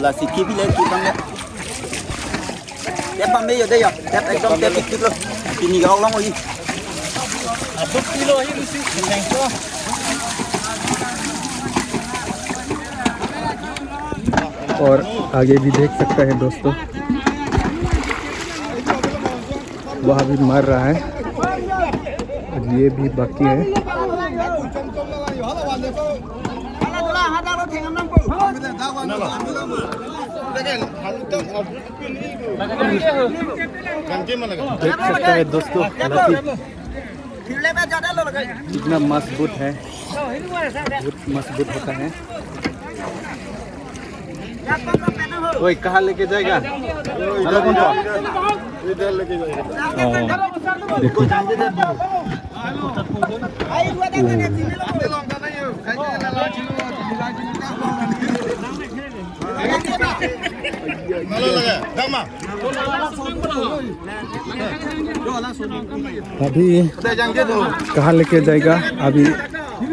là xịt kia đi lên kịp băng đấy. Tép băng bây giờ đây à? Tép anh trong tép kịp luôn. Thì nhìn cái long rồi đi. और आगे भी देख सकते हैं दोस्तों, वहाँ भी मर रहा है। और ये भी बाकी है। देख सकते हैं दोस्तों लस्सी कितना मजबूत है, बहुत मजबूत होता है। कोई कहाँ लेके जाएगा? इधर लेके जाएगा। देखो अभी कहाँ लेके जाएगा, अभी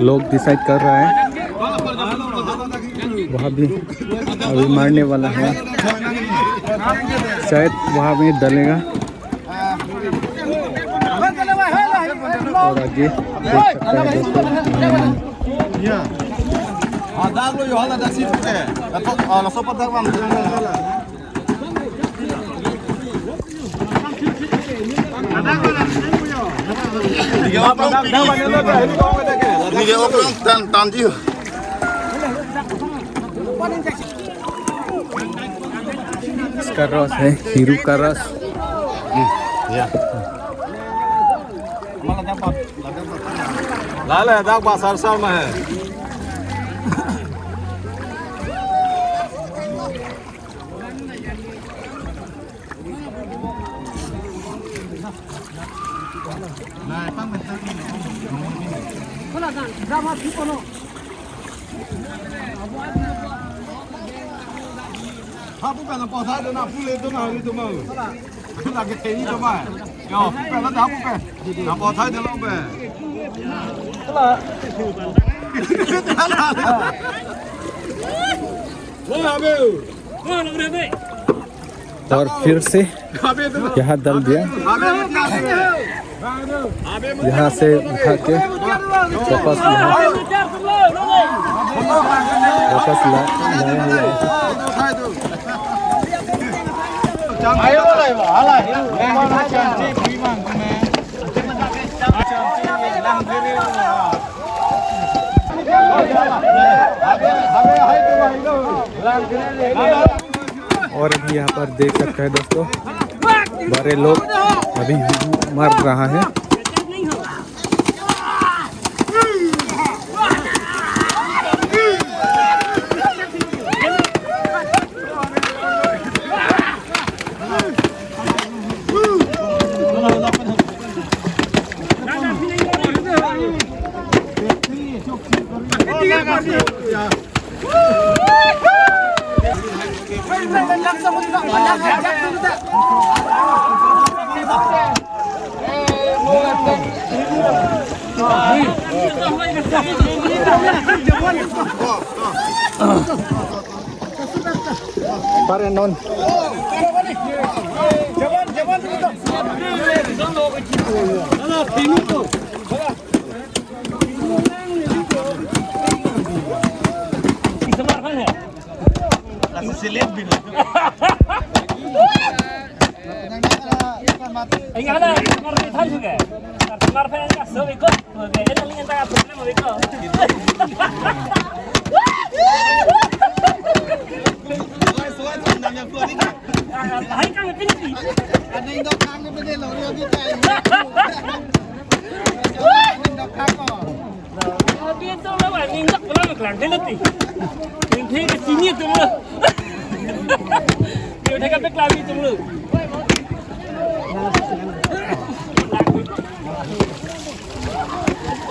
लोग डिसाइड कर रहा है। वहाँ भी अभी मारने वाला है, शायद वहाँ भी डलेगा। और आगे देख सकते हैं दोस्तों इसका रस है, हीरू का रस। लाल है दाग बाजार साल में है। Hãy subscribe cho kênh Ghiền Mì Gõ để không bỏ lỡ những video hấp dẫn। और फिर से यहाँ डाल दिया, यहाँ से उठा के वापस और अभी यहाँ पर देख सकते हैं दोस्तों बड़े लोग अभी मर रहा है। Pare non.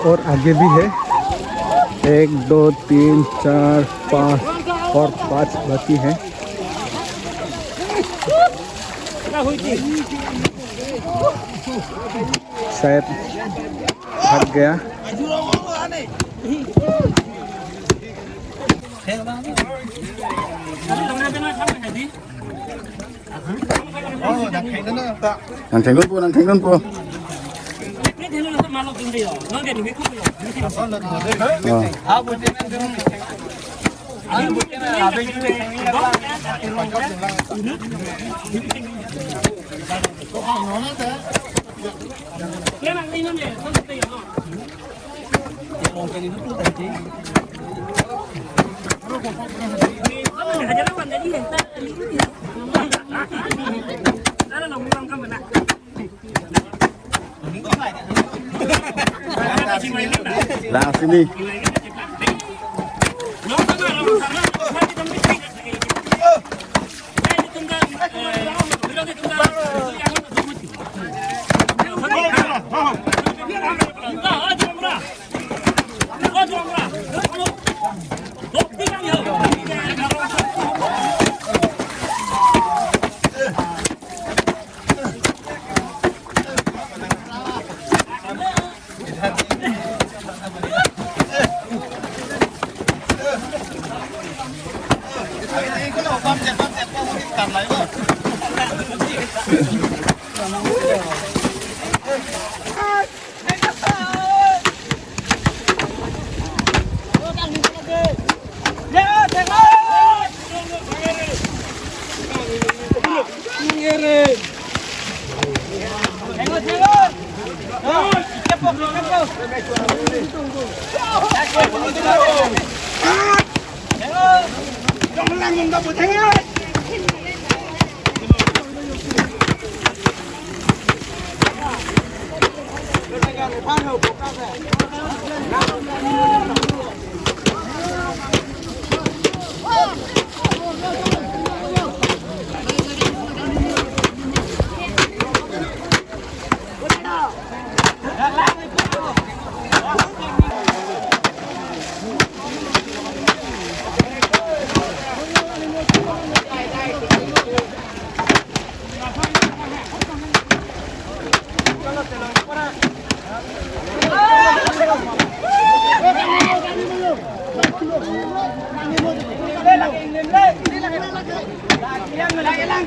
और आगे भी है 1 2 3 4 5 और 5 बाकी है। शायद थक गया। Lah sini.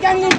Jangan